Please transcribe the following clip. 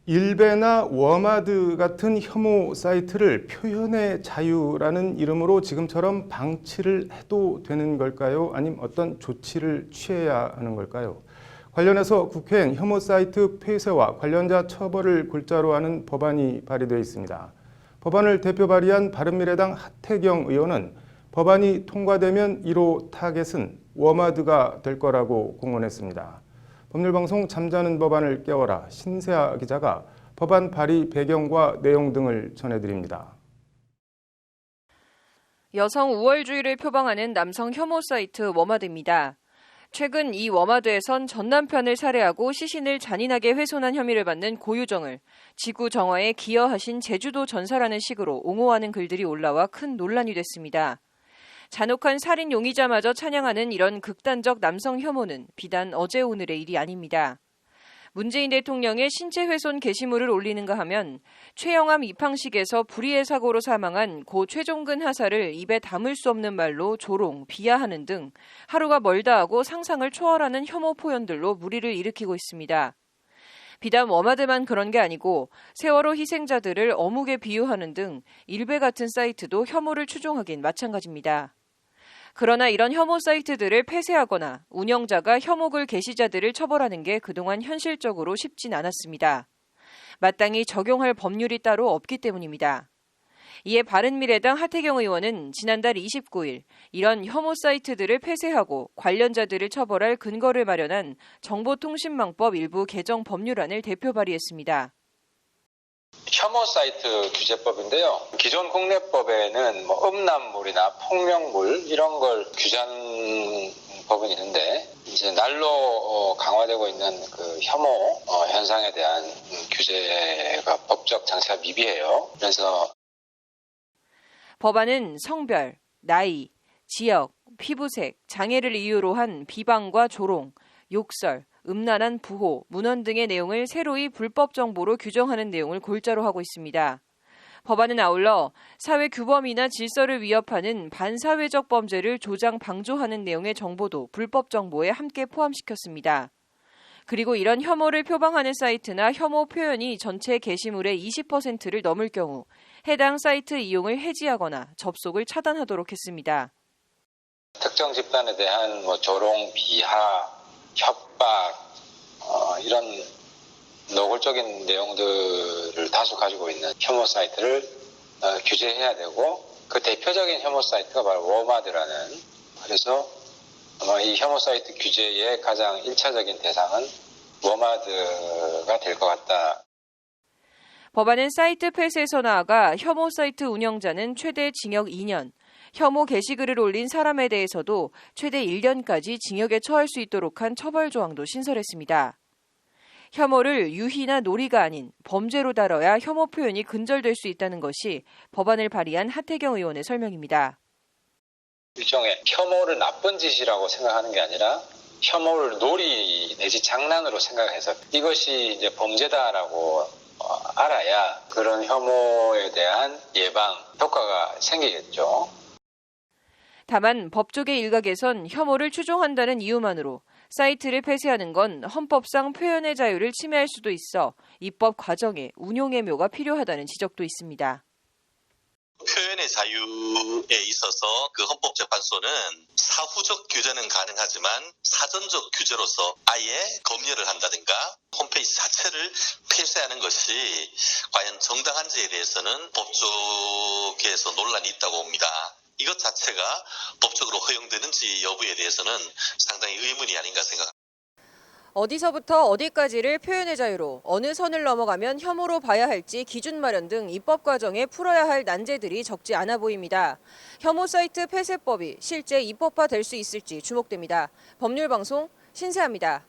일베나 워마드 같은 혐오 사이트를 표현의 자유라는 이름으로 지금처럼 방치를 해도 되는 걸까요? 아니면 어떤 조치를 취해야 하는 걸까요? 관련해서 국회엔 혐오 사이트 폐쇄와 관련자 처벌을 골자로 하는 법안이 발의되어 있습니다. 법안을 대표 발의한 바른미래당 하태경 의원은 법안이 통과되면 1호 타겟은 워마드가 될 거라고 공언했습니다. 법률방송 잠자는 법안을 깨워라 신세아 기자가 법안 발의 배경과 내용 등을 전해드립니다. 여성 우월주의를 표방하는 남성 혐오 사이트 워마드입니다. 최근 이 워마드에선 전 남편을 살해하고 시신을 잔인하게 훼손한 혐의를 받는 고유정을 지구 정화에 기여하신 제주도 전사라는 식으로 옹호하는 글들이 올라와 큰 논란이 됐습니다. 잔혹한 살인 용의자마저 찬양하는 이런 극단적 남성 혐오는 비단 어제 오늘의 일이 아닙니다. 문재인 대통령의 신체 훼손 게시물을 올리는가 하면 최영암 입항식에서 불의의 사고로 사망한 고 최종근 하사를 입에 담을 수 없는 말로 조롱, 비하하는 등 하루가 멀다 하고 상상을 초월하는 혐오 표현들로 물의를 일으키고 있습니다. 비단 워마드만 그런 게 아니고 세월호 희생자들을 어묵에 비유하는 등 일베 같은 사이트도 혐오를 추종하긴 마찬가지입니다. 그러나 이런 혐오 사이트들을 폐쇄하거나 운영자가 혐오글 게시자들을 처벌하는 게 그동안 현실적으로 쉽진 않았습니다. 마땅히 적용할 법률이 따로 없기 때문입니다. 이에 바른미래당 하태경 의원은 지난달 29일 이런 혐오 사이트들을 폐쇄하고 관련자들을 처벌할 근거를 마련한 정보통신망법 일부 개정 법률안을 대표 발의했습니다. 혐오 사이트 규제법인데요. 기존 국내법에는 음란물이나 폭력물 이런 걸 규제하는 법은 있는데 이제 날로 강화되고 있는 그 혐오 현상에 대한 규제가 법적 장치가 미비해요. 그래서 법안은 성별, 나이, 지역, 피부색, 장애를 이유로 한 비방과 조롱, 욕설, 음란한 부호, 문헌 등의 내용을 새로이 불법 정보로 규정하는 내용을 골자로 하고 있습니다. 법안은 아울러 사회 규범이나 질서를 위협하는 반사회적 범죄를 조장 방조하는 내용의 정보도 불법 정보에 함께 포함시켰습니다. 그리고 이런 혐오를 표방하는 사이트나 혐오 표현이 전체 게시물의 20%를 넘을 경우 해당 사이트 이용을 해지하거나 접속을 차단하도록 했습니다. 특정 집단에 대한 조롱, 비하, 협박 이런 노골적인 내용들을 다수 가지고 있는 혐오 사이트를 규제해야 되고 그 대표적인 혐오 사이트가 바로 워마드라는 그래서 이 혐오 사이트 규제의 가장 1차적인 대상은 워마드가 될 것 같다. 법안은 사이트 폐쇄에서 나아가 혐오 사이트 운영자는 최대 징역 2년, 혐오 게시글을 올린 사람에 대해서도 최대 1년까지 징역에 처할 수 있도록 한 처벌 조항도 신설했습니다. 혐오를 유희나 놀이가 아닌 범죄로 다뤄야 혐오 표현이 근절될 수 있다는 것이 법안을 발의한 하태경 의원의 설명입니다. 일종의 혐오를 나쁜 짓이라고 생각하는 게 아니라 혐오를 놀이 내지 장난으로 생각해서 이것이 이제 범죄다라고 알아야 그런 혐오에 대한 예방 효과가 생기겠죠. 다만 법조계 일각에선 혐오를 추종한다는 이유만으로 사이트를 폐쇄하는 건 헌법상 표현의 자유를 침해할 수도 있어 입법 과정에 운용의 묘가 필요하다는 지적도 있습니다. 표현의 자유에 있어서 그 헌법재판소는 사후적 규제는 가능하지만 사전적 규제로서 아예 검열을 한다든가 홈페이지 자체를 폐쇄하는 것이 과연 정당한지에 대해서는 법조계에서 논란이 있다고 봅니다. 이것 자체가 법적으로 허용되는지 여부에 대해서는 상당히 의문이 아닌가 생각합니다. 어디서부터 어디까지를 표현의 자유로, 어느 선을 넘어가면 혐오로 봐야 할지 기준 마련 등 입법 과정에 풀어야 할 난제들이 적지 않아 보입니다. 혐오 사이트 폐쇄법이 실제 입법화될 수 있을지 주목됩니다. 법률방송 신세아입니다.